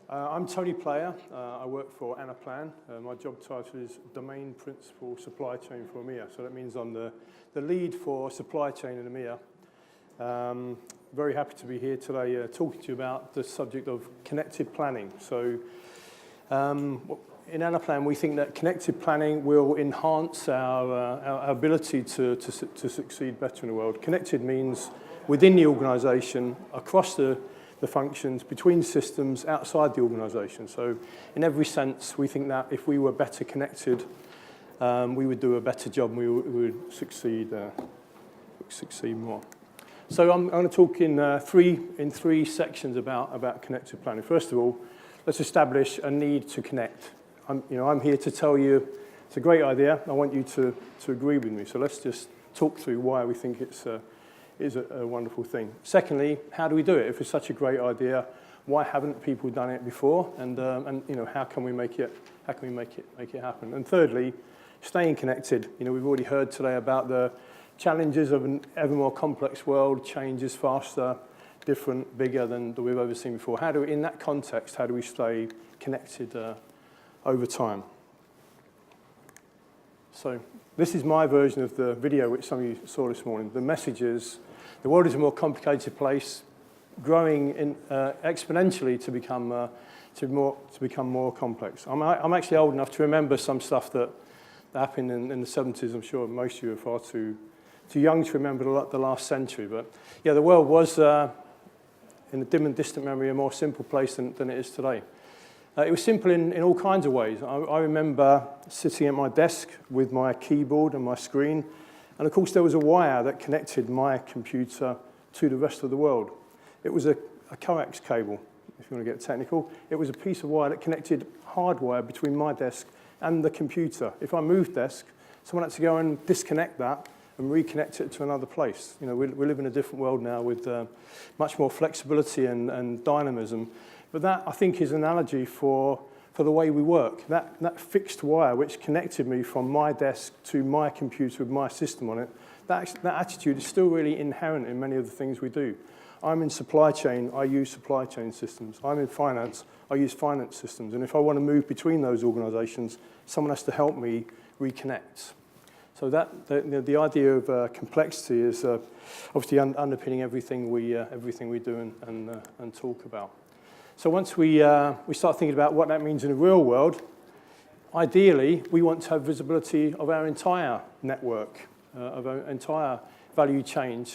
I'm Tony Player. I work for Anaplan. My job title is Domain Principal Supply Chain for EMEA. So that means I'm the lead for supply chain in EMEA. Very happy to be here today talking to you about the subject of connected planning. So in Anaplan, we think that connected planning will enhance our ability to succeed better in the world. Connected means within the organisation, across the functions, between systems, outside the organisation. So in every sense, we think that if we were better connected, we would do a better job and we would succeed more. So I'm going to talk in three sections about connected planning. First of all, let's establish a need to connect. I'm here to tell you it's a great idea. I want you to agree with me. So let's just talk through why we think it's a wonderful thing. Secondly, how do we do it? If it's such a great idea, why haven't people done it before? And how can we make it happen? And thirdly, staying connected. We've already heard today about the challenges of an ever more complex world, changes faster, different, bigger than we've ever seen before. In that context, how do we stay connected over time? So this is my version of the video which some of you saw this morning. The message is, the world is a more complicated place, growing exponentially to become more complex. I'm actually old enough to remember some stuff that happened in the 70s. I'm sure most of you are far too young to remember the last century. But yeah, the world was, in a dim and distant memory, a more simple place than it is today. It was simple in all kinds of ways. I remember sitting at my desk with my keyboard and my screen, and of course there was a wire that connected my computer to the rest of the world. It was a coax cable, if you want to get technical. It was a piece of wire that connected hardwire between my desk and the computer. If I moved desk, someone had to go and disconnect that and reconnect it to another place. We live in a different world now with much more flexibility and dynamism. But that, I think, is an analogy for the way we work. That fixed wire which connected me from my desk to my computer with my system on it, that attitude is still really inherent in many of the things we do. I'm in supply chain, I use supply chain systems. I'm in finance, I use finance systems. And if I want to move between those organisations, someone has to help me reconnect. So the idea of complexity is obviously underpinning everything we do and talk about. So once we start thinking about what that means in the real world, ideally we want to have visibility of our entire network, of our entire value chain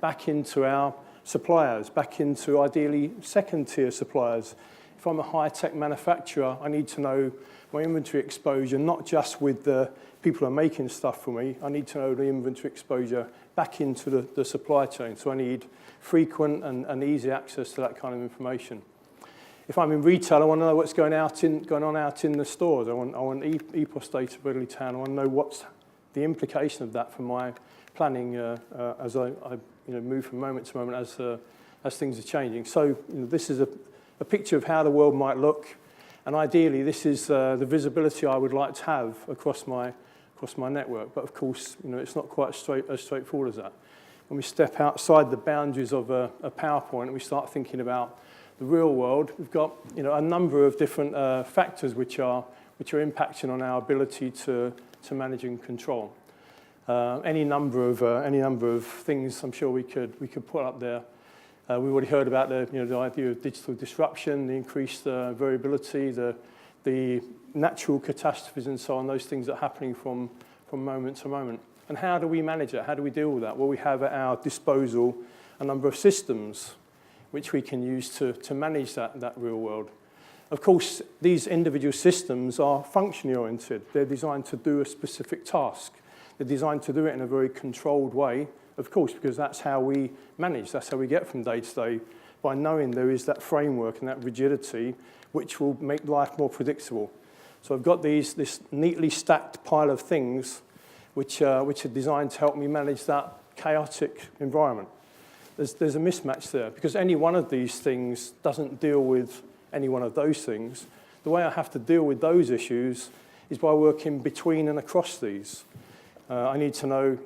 back into our suppliers, back into ideally second-tier suppliers. If I'm a high-tech manufacturer, I need to know my inventory exposure, not just with the people who are making stuff for me. I need to know the inventory exposure back into the supply chain. So I need frequent and easy access to that kind of information. If I'm in retail, I want to know what's going on out in the stores. I want EPOS data readily to hand. I want to know what's the implication of that for my planning as I move from moment to moment as things are changing. So this is a picture of how the world might look, and ideally this is the visibility I would like to have across my network. But of course, it's not quite as straightforward as that. When we step outside the boundaries of a PowerPoint and we start thinking about the real world, we've got a number of different factors which are impacting on our ability to manage and control. Any number of things I'm sure we could put up there. We've already heard about the idea of digital disruption, the increased variability, the natural catastrophes and so on, those things that are happening from moment to moment. And how do we manage it? How do we deal with that? Well, we have at our disposal a number of systems which we can use to manage that real world. Of course, these individual systems are functionally oriented. They're designed to do a specific task. They're designed to do it in a very controlled way, of course, because that's how we manage. That's how we get from day to day, by knowing there is that framework and that rigidity which will make life more predictable. So I've got this neatly stacked pile of things which are designed to help me manage that chaotic environment. There's a mismatch there, because any one of these things doesn't deal with any one of those things. The way I have to deal with those issues is by working between and across these. I need to know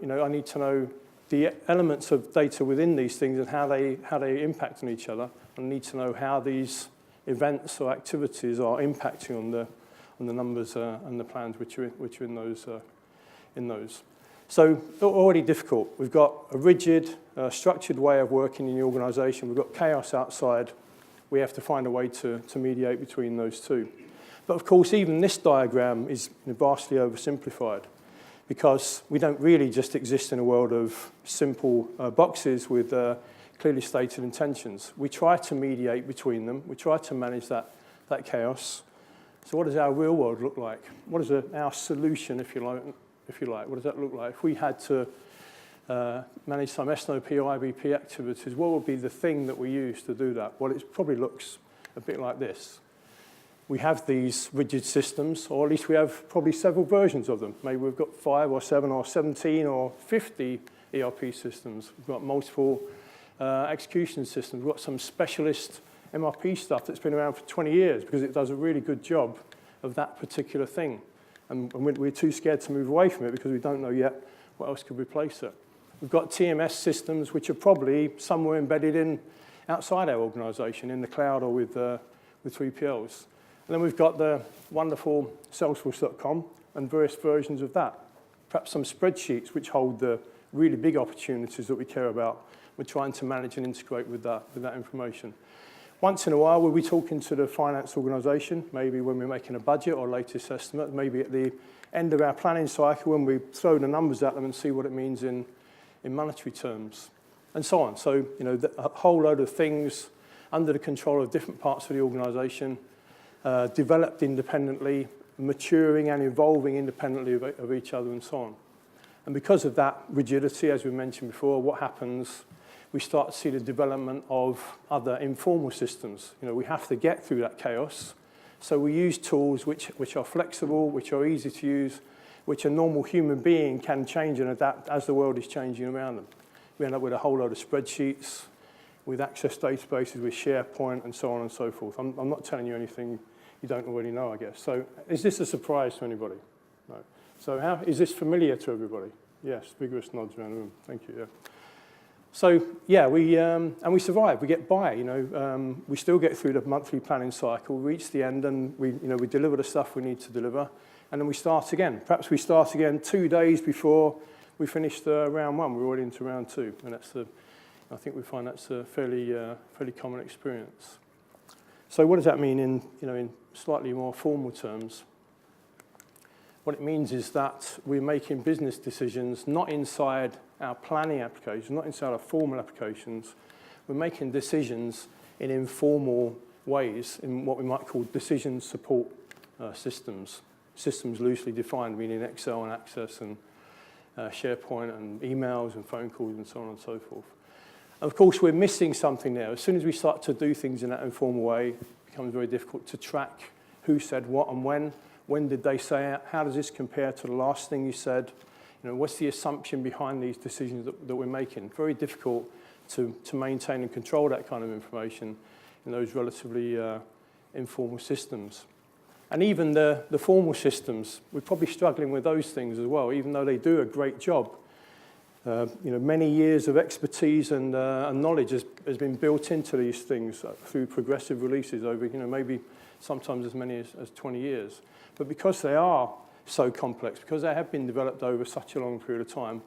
the elements of data within these things and how they impact on each other. I need to know how these events or activities are impacting on the numbers and the plans which are in those. So already difficult. We've got a rigid, structured way of working in the organisation. We've got chaos outside. We have to find a way to mediate between those two. But of course, even this diagram is vastly oversimplified, because we don't really just exist in a world of simple boxes with clearly stated intentions. We try to mediate between them. We try to manage that chaos. So what does our real world look like? What is our solution, if you like? What does that look like? If we had to manage some SNOP or IBP activities, what would be the thing that we use to do that? Well, it probably looks a bit like this. We have these rigid systems, or at least we have probably several versions of them. Maybe we've got 5 or 7 or 17 or 50 ERP systems. We've got multiple execution systems. We've got some specialist MRP stuff that's been around for 20 years because it does a really good job of that particular thing. And we're too scared to move away from it because we don't know yet what else could replace it. We've got TMS systems which are probably somewhere embedded in outside our organisation, in the cloud or with 3PLs. And then we've got the wonderful Salesforce.com and various versions of that. Perhaps some spreadsheets which hold the really big opportunities that we care about. We're trying to manage and integrate with that information. Once in a while, we'll be talking to the finance organisation, maybe when we're making a budget or latest estimate, maybe at the end of our planning cycle when we throw the numbers at them and see what it means in monetary terms, and so on. So, a whole load of things under the control of different parts of the organisation, developed independently, maturing and evolving independently of each other, and so on. And because of that rigidity, as we mentioned before, what happens? We start to see the development of other informal systems. We have to get through that chaos. So we use tools which are flexible, which are easy to use, which a normal human being can change and adapt as the world is changing around them. We end up with a whole load of spreadsheets, with access databases, with SharePoint, and so on and so forth. I'm not telling you anything you don't already know, I guess. So is this a surprise to anybody? No. So is this familiar to everybody? Yes, vigorous nods around the room. Thank you. Yeah. So yeah, we survive. We get by. We still get through the monthly planning cycle, reach the end, and we deliver the stuff we need to deliver, and then we start again. Perhaps we start again 2 days before we finish round 1. We're already into round 2, and I think we find that's a fairly common experience. So what does that mean in slightly more formal terms? What it means is that we're making business decisions not inside our planning applications, not inside our formal applications. We're making decisions in informal ways in what we might call decision support systems. Systems loosely defined, meaning Excel and Access and SharePoint and emails and phone calls and so on and so forth. And of course, we're missing something there. As soon as we start to do things in that informal way, it becomes very difficult to track who said what and when. When did they say it? How does this compare to the last thing you said? What's the assumption behind these decisions that we're making? Very difficult to maintain and control that kind of information in those relatively informal systems. And even the formal systems, we're probably struggling with those things as well, even though they do a great job. Many years of expertise and knowledge has been built into these things through progressive releases over, maybe sometimes as many as 20 years. But because they are so complex, because they have been developed over such a long period of time,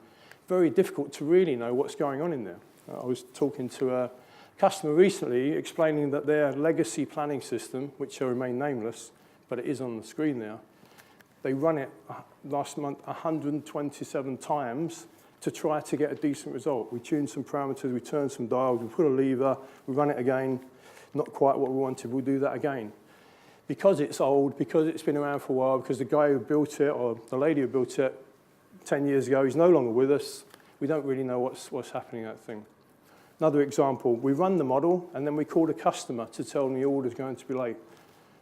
very difficult to really know what's going on in there. I was talking to a customer recently explaining that their legacy planning system, which shall remain nameless, but it is on the screen now, they run it last month 127 times to try to get a decent result. We tune some parameters, we turn some dials, we put a lever, we run it again, not quite what we wanted, we'll do that again. Because it's old, because it's been around for a while, because the guy who built it or the lady who built it 10 years ago, he's no longer with us, we don't really know what's happening in that thing. Another example, we run the model and then we call the customer to tell them the order's going to be late.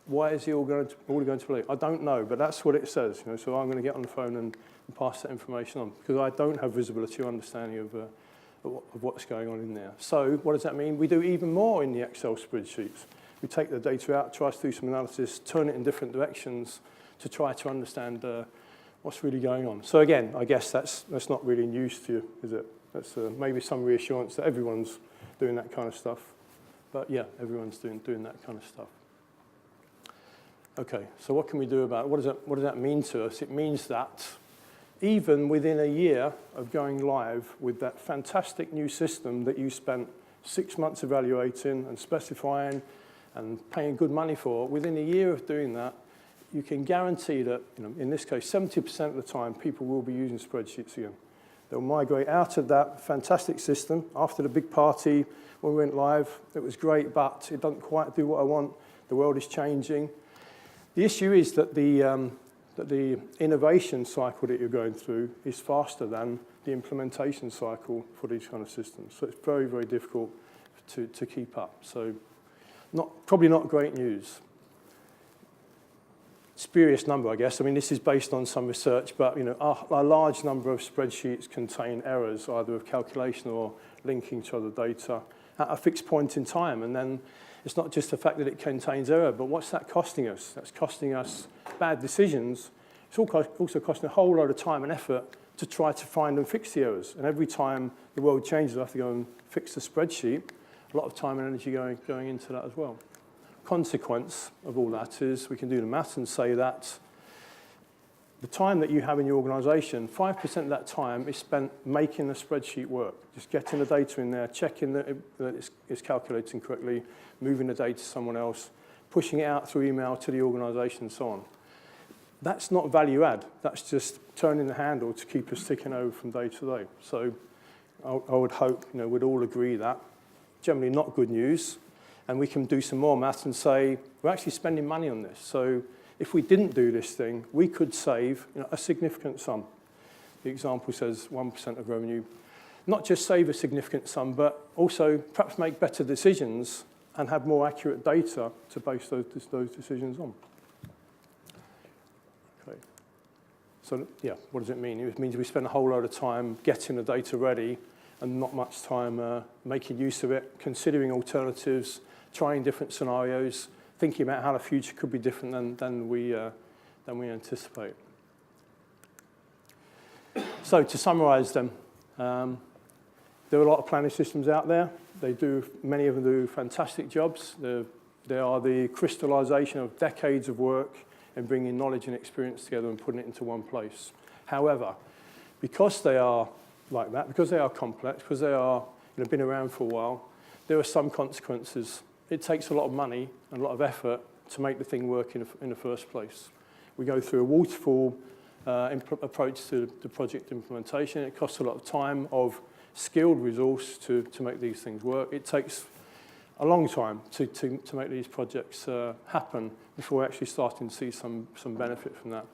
Why is the order going to be late? I don't know, but that's what it says. So I'm going to get on the phone and pass that information on because I don't have visibility or understanding of what's going on in there. So what does that mean? We do even more in the Excel spreadsheets. We take the data out, try to do some analysis, turn it in different directions to try to understand what's really going on. So again, I guess that's not really news to you, is it? That's maybe some reassurance that everyone's doing that kind of stuff. But yeah, everyone's doing that kind of stuff. Okay, so what can we do about it? What does that mean to us? It means that even within a year of going live with that fantastic new system that you spent 6 months evaluating and specifying and paying good money for, within a year of doing that, you can guarantee that, in this case, 70% of the time, people will be using spreadsheets again. They'll migrate out of that fantastic system. After the big party, when we went live, it was great, but it doesn't quite do what I want. The world is changing. The issue is that the innovation cycle that you're going through is faster than the implementation cycle for these kind of systems. So it's very, very difficult to keep up. So probably not great news. Spurious number, I guess. I mean, this is based on some research, but a large number of spreadsheets contain errors, either of calculation or linking to other data at a fixed point in time. And then it's not just the fact that it contains error, but what's that costing us? That's costing us bad decisions. It's also costing a whole lot of time and effort to try to find and fix the errors. And every time the world changes, I have to go and fix the spreadsheet. A lot of time and energy going into that as well. Consequence of all that is we can do the math and say that the time that you have in your organization, 5% of that time is spent making the spreadsheet work, just getting the data in there, checking that it's calculating correctly, moving the data to someone else, pushing it out through email to the organization and so on. That's not value add. That's just turning the handle to keep us ticking over from day to day. So I would hope we'd all agree that generally not good news. And we can do some more maths and say, we're actually spending money on this. So if we didn't do this thing, we could save a significant sum. The example says 1% of revenue. Not just save a significant sum, but also perhaps make better decisions and have more accurate data to base those decisions on. Okay. So yeah, what does it mean? It means we spend a whole lot of time getting the data ready and not much time making use of it, considering alternatives, trying different scenarios, thinking about how the future could be different than we anticipate. So to summarize them, there are a lot of planning systems out there. Many of them do fantastic jobs. They are the crystallization of decades of work in bringing knowledge and experience together and putting it into one place. However, because they are like that, because they are complex, because they are been around for a while, there are some consequences. It takes a lot of money and a lot of effort to make the thing work in the first place. We go through a waterfall approach to the project implementation. It costs a lot of time of skilled resource to make these things work. It takes a long time to make these projects happen before we're actually starting to see some benefit from that.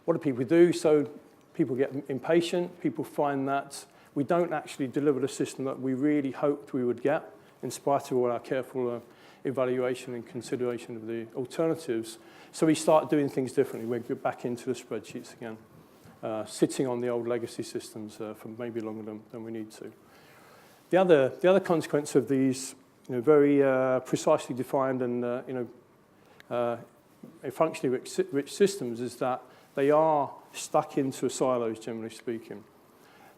What do people do? So people get impatient. People find that we don't actually deliver the system that we really hoped we would get, in spite of all our careful evaluation and consideration of the alternatives. So we start doing things differently. We get back into the spreadsheets again, sitting on the old legacy systems for maybe longer than we need to. The other consequence of these very precisely defined and functionally rich systems is that they are stuck into silos, generally speaking.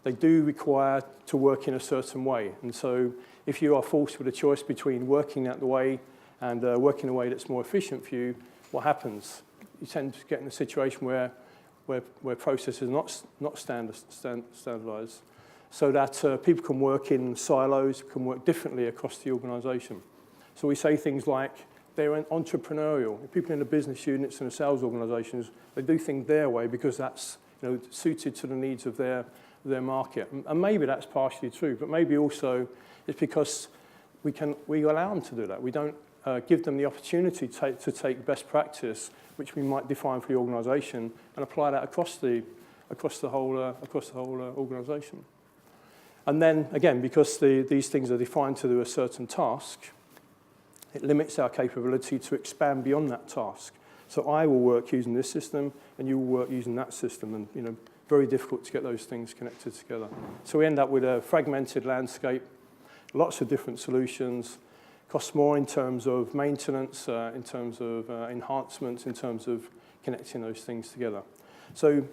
They do require to work in a certain way. And so if you are forced with a choice between working that way and working in a way that's more efficient for you, what happens? You tend to get in a situation where processes are not standardized, so that people can work in silos, can work differently across the organization. So we say things like they're entrepreneurial. People in the business units and the sales organizations, they do things their way because that's suited to the needs of their market. And maybe that's partially true, but maybe also it's because we allow them to do that. We don't give them the opportunity to take best practice, which we might define for the organization, and apply that across the whole organization. And then again, because these things are defined to do a certain task, it limits our capability to expand beyond that task. So I will work using this system, and you will work using that system, and very difficult to get those things connected together. So we end up with a fragmented landscape, lots of different solutions, costs more in terms of maintenance, in terms of enhancements, in terms of connecting those things together. So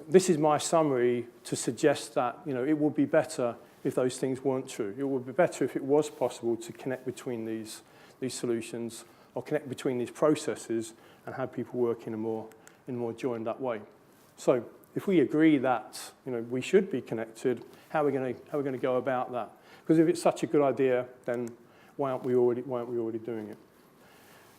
this is my summary to suggest that it would be better if those things weren't true. It would be better if it was possible to connect between these solutions or connect between these processes and have people work in a more joined up way. So if we agree that we should be connected, how are we going to go about that? Because if it's such a good idea, then why aren't we already doing it?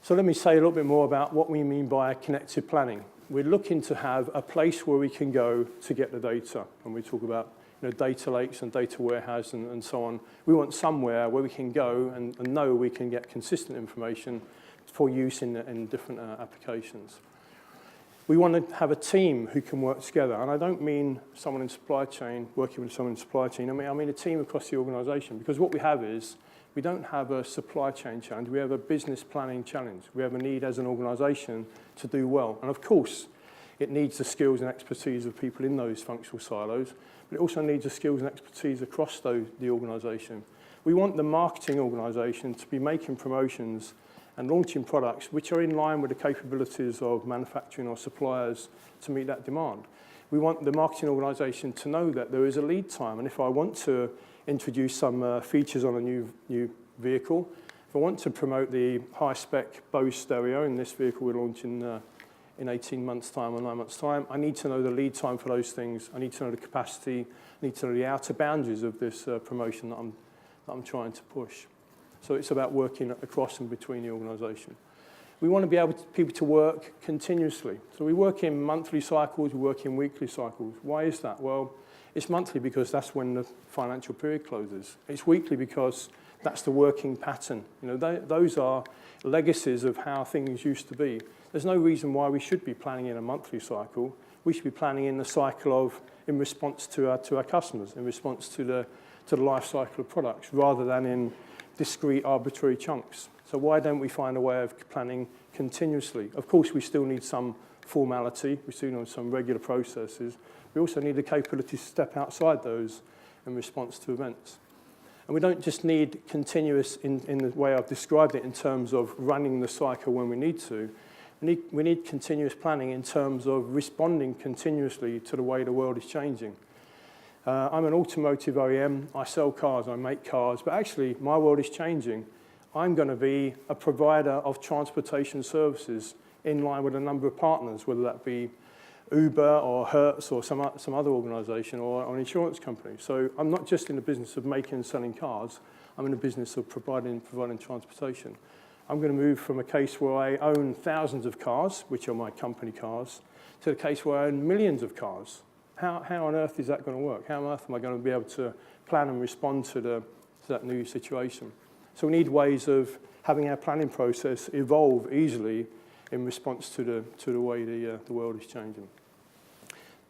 So let me say a little bit more about what we mean by connected planning. We're looking to have a place where we can go to get the data, and we talk about data lakes and data warehouse and so on. We want somewhere where we can go and know we can get consistent information for use in different applications. We want to have a team who can work together, and I don't mean someone in supply chain working with someone in supply chain. I mean a team across the organisation, because what we have is we don't have a supply chain challenge. We have a business planning challenge. We have a need as an organisation to do well, and of course, it needs the skills and expertise of people in those functional silos, but it also needs the skills and expertise across the organisation. We want the marketing organisation to be making promotions and launching products which are in line with the capabilities of manufacturing or suppliers to meet that demand. We want the marketing organisation to know that there is a lead time, and if I want to introduce some features on a new vehicle, if I want to promote the high-spec Bose stereo in this vehicle we're launching in 18 months' time or 9 months' time, I need to know the lead time for those things. I need to know the capacity. I need to know the outer boundaries of this promotion that I'm trying to push. So it's about working across and between the organisation. We want to be able people to work continuously. So we work in monthly cycles, we work in weekly cycles. Why is that? Well, it's monthly because that's when the financial period closes. It's weekly because that's the working pattern. Those are legacies of how things used to be. There's no reason why we should be planning in a monthly cycle. We should be planning in the cycle in response to our customers, in response to the life cycle of products, rather than in discrete, arbitrary chunks. So why don't we find a way of planning continuously? Of course, we still need some formality. We still need some regular processes. We also need the capability to step outside those in response to events. And we don't just need continuous in the way I've described it in terms of running the cycle when we need to. We need continuous planning in terms of responding continuously to the way the world is changing. I'm an automotive OEM. I sell cars, I make cars, but actually my world is changing. I'm going to be a provider of transportation services in line with a number of partners, whether that be Uber or Hertz or some other organisation or an insurance company. So I'm not just in the business of making and selling cars. I'm in the business of providing transportation. I'm going to move from a case where I own thousands of cars, which are my company cars, to the case where I own millions of cars. How on earth is that going to work? How on earth am I going to be able to plan and respond to that new situation? So we need ways of having our planning process evolve easily in response to the way the world is changing.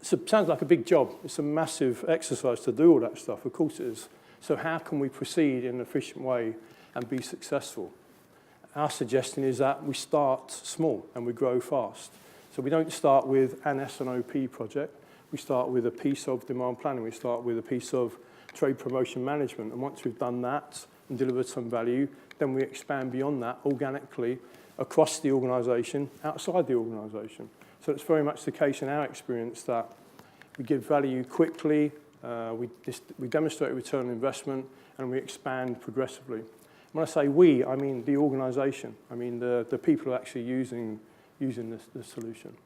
So it sounds like a big job. It's a massive exercise to do all that stuff. Of course it is. So how can we proceed in an efficient way and be successful? Our suggestion is that we start small and we grow fast. So we don't start with an S&OP project. We start with a piece of demand planning. We start with a piece of trade promotion management. And once we've done that and delivered some value, then we expand beyond that organically across the organisation, outside the organisation. So it's very much the case in our experience that we give value quickly, we demonstrate a return on investment, and we expand progressively. When I say we, I mean the organisation. I mean the people who are actually using this solution.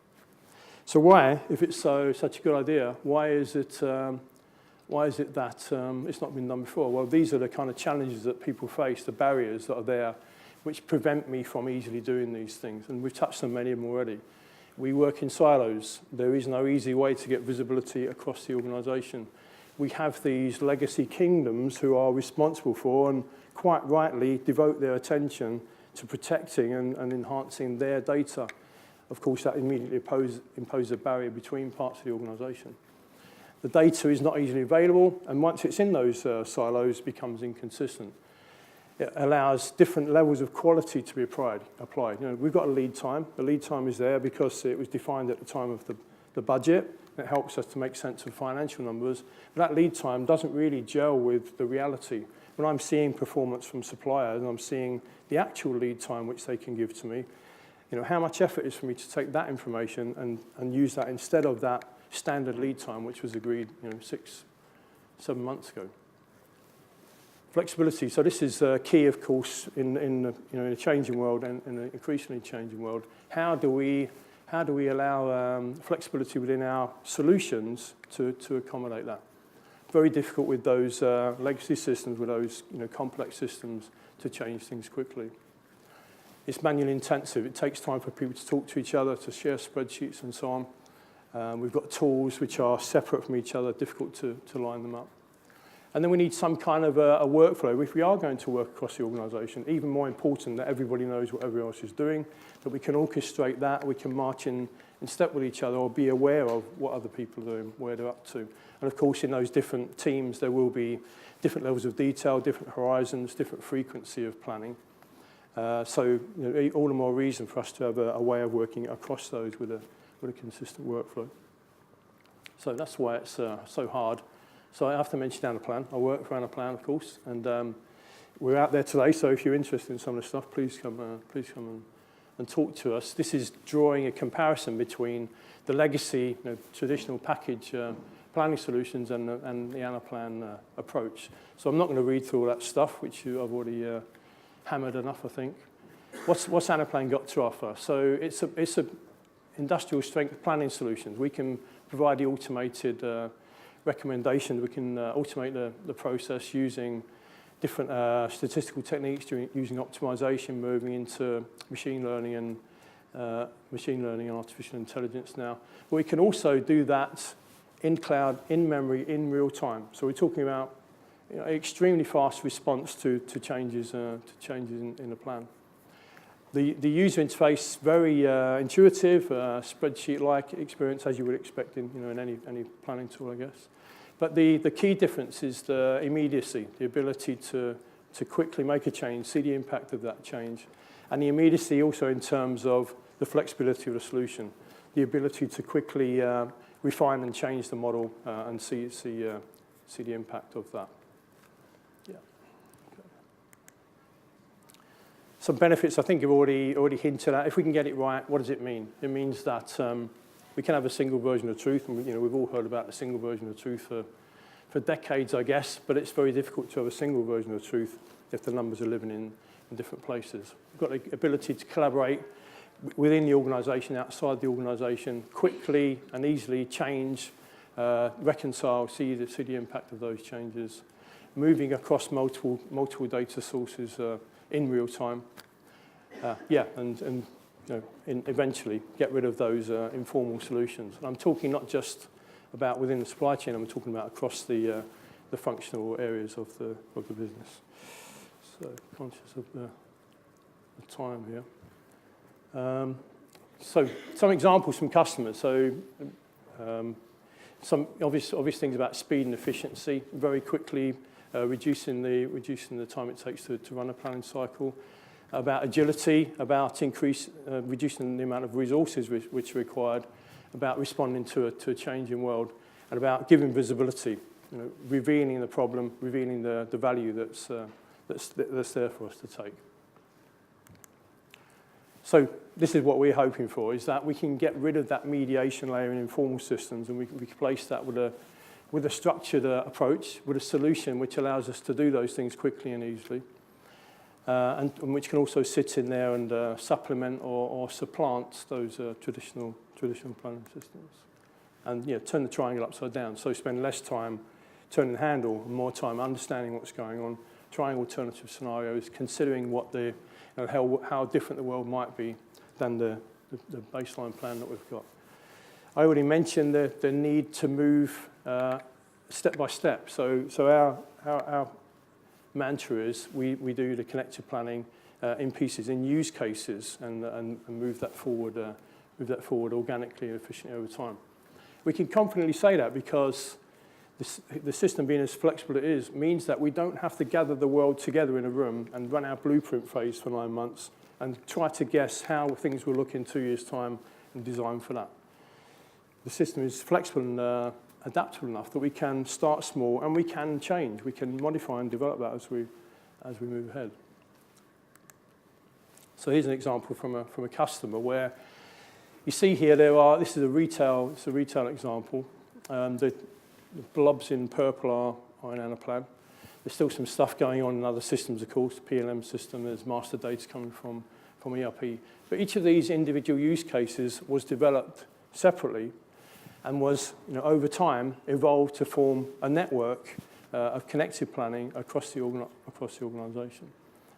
So why, if it's such a good idea, why is it that it's not been done before? Well, these are the kind of challenges that people face, the barriers that are there, which prevent me from easily doing these things. And we've touched on many of them already. We work in silos. There is no easy way to get visibility across the organisation. We have these legacy kingdoms who are responsible for, and quite rightly, devote their attention to protecting and enhancing their data. Of course, that immediately imposes a barrier between parts of the organisation. The data is not easily available, and once it's in those silos, it becomes inconsistent. It allows different levels of quality to be applied. We've got a lead time. The lead time is there because it was defined at the time of the budget. It helps us to make sense of financial numbers. But that lead time doesn't really gel with the reality. When I'm seeing performance from suppliers and I'm seeing the actual lead time which they can give to me, how much effort is for me to take that information and use that instead of that standard lead time which was agreed 6-7 months ago. Flexibility. So this is key, of course, in a changing world and in an increasingly changing world. How do we allow flexibility within our solutions to accommodate that? Very difficult with those legacy systems, with those complex systems, to change things quickly. It's manually intensive. It takes time for people to talk to each other, to share spreadsheets and so on. We've got tools which are separate from each other, difficult to line them up. And then we need some kind of a workflow. If we are going to work across the organisation, even more important that everybody knows what everyone else is doing, that we can orchestrate that, we can march in step with each other or be aware of what other people are doing, where they're up to. And of course, in those different teams, there will be different levels of detail, different horizons, different frequency of planning. So all the more reason for us to have a way of working across those with a consistent workflow. So that's why it's so hard. So I have to mention Anaplan. I work for Anaplan, of course, and we're out there today. So if you're interested in some of the stuff, please come and talk to us. This is drawing a comparison between the legacy, traditional package planning solutions and the Anaplan approach. So I'm not going to read through all that stuff, which I've already hammered enough, I think. What's Anaplan got to offer? So it's a industrial strength planning solutions. We can provide the automated recommendations. We can automate the process using different statistical techniques, using optimization, moving into machine learning and artificial intelligence now. But we can also do that in cloud, in memory, in real time. So we're talking about extremely fast response to changes in the plan. The user interface, very intuitive, spreadsheet-like experience as you would expect in any planning tool, I guess. But the key difference is the immediacy, the ability to quickly make a change, see the impact of that change, and the immediacy also in terms of the flexibility of the solution, the ability to quickly refine and change the model and see the impact of that. Yeah. Okay. Some benefits I think you've already hinted at. If we can get it right, what does it mean? It means that we can have a single version of truth, and we've all heard about the single version of truth for decades, I guess, but it's very difficult to have a single version of truth if the numbers are living in different places. We've got the ability to collaborate within the organisation, outside the organisation, quickly and easily change, reconcile, see the impact of those changes, moving across multiple data sources in real time. And eventually get rid of those informal solutions. And I'm talking not just about within the supply chain, I'm talking about across the functional areas of the business. So conscious of the time here. So some examples from customers. So some obvious things about speed and efficiency, very quickly reducing the time it takes to run a planning cycle. About agility, about reducing the amount of resources which are required, about responding to a changing world, and about giving visibility, revealing the problem, revealing the value that's there for us to take. So this is what we're hoping for, is that we can get rid of that mediation layer in informal systems, and we can replace that with a structured approach, with a solution which allows us to do those things quickly and easily. And which can also sit in there and supplement or supplant those traditional planning systems. And turn the triangle upside down. So spend less time turning the handle, and more time understanding what's going on, trying alternative scenarios, considering what how different the world might be than the baseline plan that we've got. I already mentioned the need to move step by step. So our mantra is we do the connected planning in pieces, in use cases, and move that forward organically and efficiently over time. We can confidently say that because the system being as flexible as it is means that we don't have to gather the world together in a room and run our blueprint phase for 9 months and try to guess how things will look in 2 years' time and design for that. The system is flexible and adaptable enough that we can start small and we can change. We can modify and develop that as we move ahead. So here's an example from a customer where you see here this is a retail example. The blobs in purple are in Anaplan. There's still some stuff going on in other systems, of course, PLM system, there's master data coming from ERP. But each of these individual use cases was developed separately and was, over time, evolved to form a network of connected planning across the organisation.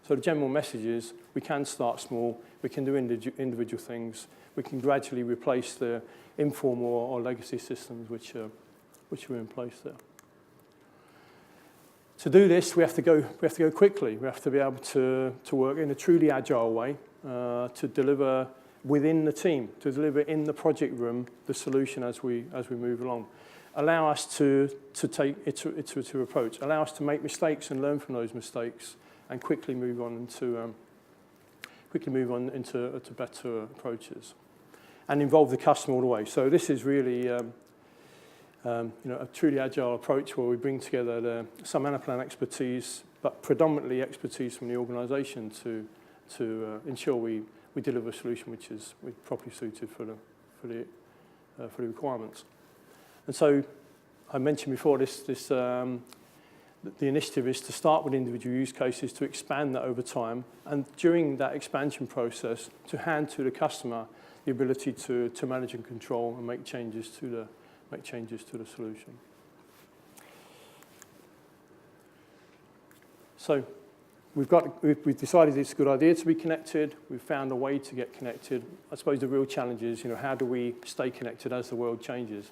So the general message is we can start small, we can do individual things, we can gradually replace the informal or legacy systems which are in place there. To do this, we have to go quickly. We have to be able to work in a truly agile way, to deliver within the team, to deliver in the project room the solution as we move along. Allow us to take iterative approach. Allow us to make mistakes and learn from those mistakes, and quickly move on into better approaches, and involve the customer all the way. So this is really a truly agile approach where we bring together some Anaplan expertise, but predominantly expertise from the organisation to ensure we deliver a solution which is properly suited for the requirements. And so I mentioned before the initiative is to start with individual use cases, to expand that over time, and during that expansion process, to hand to the customer the ability to manage and control and make changes to the solution. So we've decided it's a good idea to be connected. We've found a way to get connected. I suppose the real challenge is, how do we stay connected as the world changes?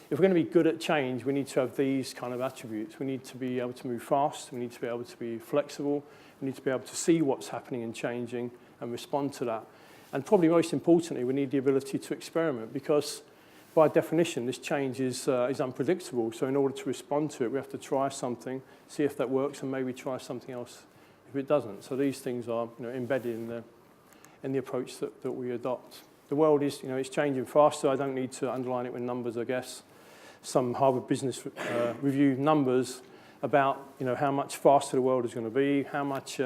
If we're going to be good at change, we need to have these kind of attributes. We need to be able to move fast. We need to be able to be flexible. We need to be able to see what's happening and changing and respond to that. And probably most importantly, we need the ability to experiment, because by definition, this change is unpredictable. So in order to respond to it, we have to try something, see if that works, and maybe try something else if it doesn't. So these things are embedded in the approach that we adopt. The world is it's changing fast, so I don't need to underline it with numbers, I guess. Some Harvard Business Review numbers about how much faster the world is going to be, how much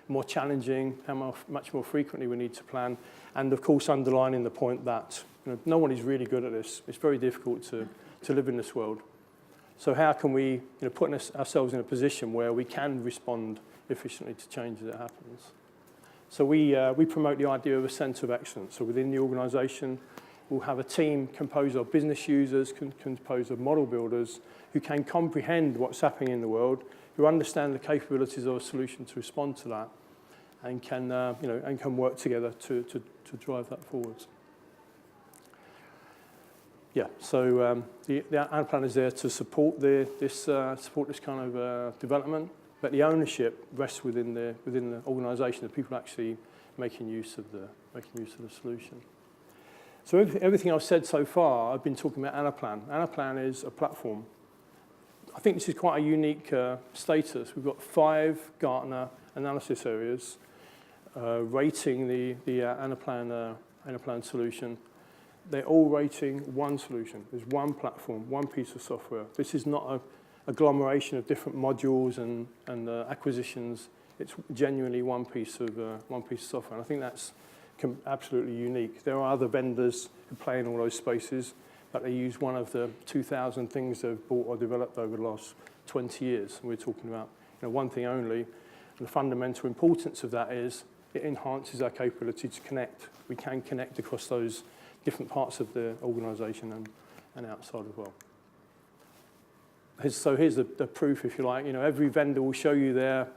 more challenging, much more frequently we need to plan, and of course underlining the point that no one is really good at this. It's very difficult to live in this world. So how can we put ourselves in a position where we can respond efficiently to change that happens? So we promote the idea of a centre of excellence. So within the organisation, we'll have a team composed of business users, composed of model builders, who can comprehend what's happening in the world, who understand the capabilities of a solution to respond to that, and can work together to drive that forwards. Yeah, so the Anaplan is there to support this kind of development, but the ownership rests within the organisation, the people actually making use of the solution. So everything I've said so far, I've been talking about Anaplan. Anaplan is a platform. I think this is quite a unique status. We've got 5 Gartner analysis areas rating the Anaplan solution. They're all rating one solution. There's one platform, one piece of software. This is not an agglomeration of different modules and acquisitions. It's genuinely one piece of software. And I think that's absolutely unique. There are other vendors who play in all those spaces, but they use one of the 2,000 things they've bought or developed over the last 20 years. And we're talking about one thing only. And the fundamental importance of that is it enhances our capability to connect. We can connect across those different parts of the organisation and outside as well. So here's the proof, if you like. Every vendor will show you their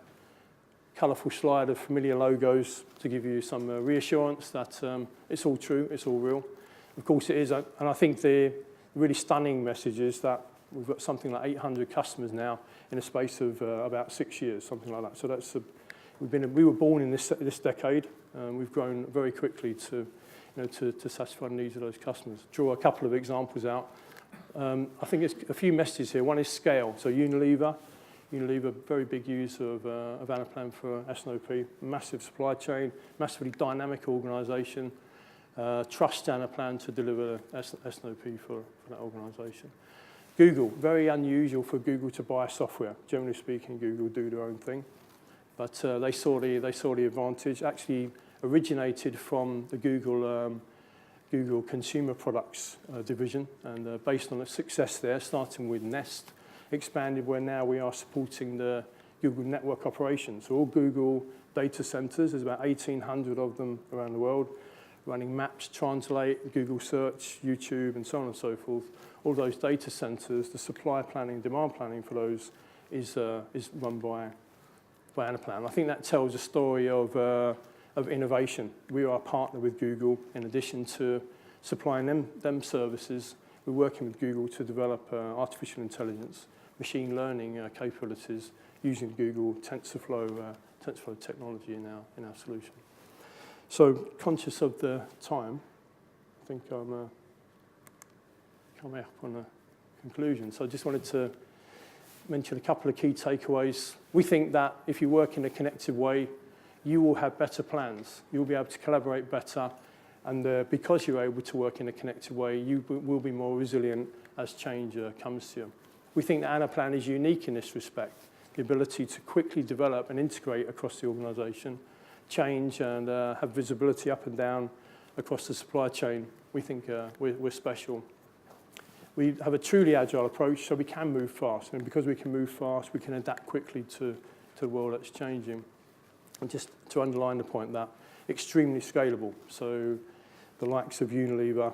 colourful slide of familiar logos to give you some reassurance that it's all true, it's all real. Of course it is, and I think the really stunning message is that we've got something like 800 customers now in a space of about 6 years, something like that. So that's we were born in this decade, and we've grown very quickly to satisfy the needs of those customers. Draw a couple of examples out. I think it's a few messages here. One is scale. So Unilever, very big use of Anaplan for S&OP, massive supply chain, massively dynamic organisation, trust Anaplan to deliver S&OP for that organisation. Google, very unusual for Google to buy software. Generally speaking, Google do their own thing, but they saw the advantage. Actually, originated from the Google Consumer Products division, and based on the success there, starting with Nest expanded where now we are supporting the Google network operations. So all Google data centers, there's about 1,800 of them around the world, running Maps, Translate, Google Search, YouTube, and so on and so forth. All those data centers, the supply planning, demand planning for those is run by Anaplan. I think that tells a story of innovation. We are a partner with Google. In addition to supplying them services, we're working with Google to develop artificial intelligence, machine learning capabilities using Google TensorFlow technology in our solution. So, conscious of the time, I think I'm coming up on a conclusion. So I just wanted to mention a couple of key takeaways. We think that if you work in a connected way, you will have better plans. You'll be able to collaborate better. And because you're able to work in a connected way, you will be more resilient as change comes to you. We think that Anaplan is unique in this respect, the ability to quickly develop and integrate across the organization, change and have visibility up and down across the supply chain. We think we're special. We have a truly agile approach, so we can move fast. And because we can move fast, we can adapt quickly to the world that's changing. And just to underline the point that extremely scalable. So the likes of Unilever,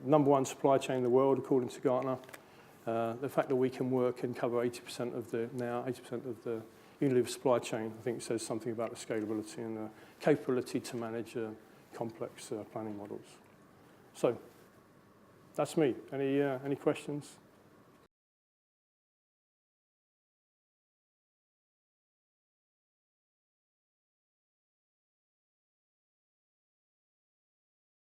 #1 supply chain in the world, according to Gartner. The fact that we can work and cover 80% of the Unilever supply chain, I think says something about the scalability and the capability to manage complex planning models. So that's me. Any questions?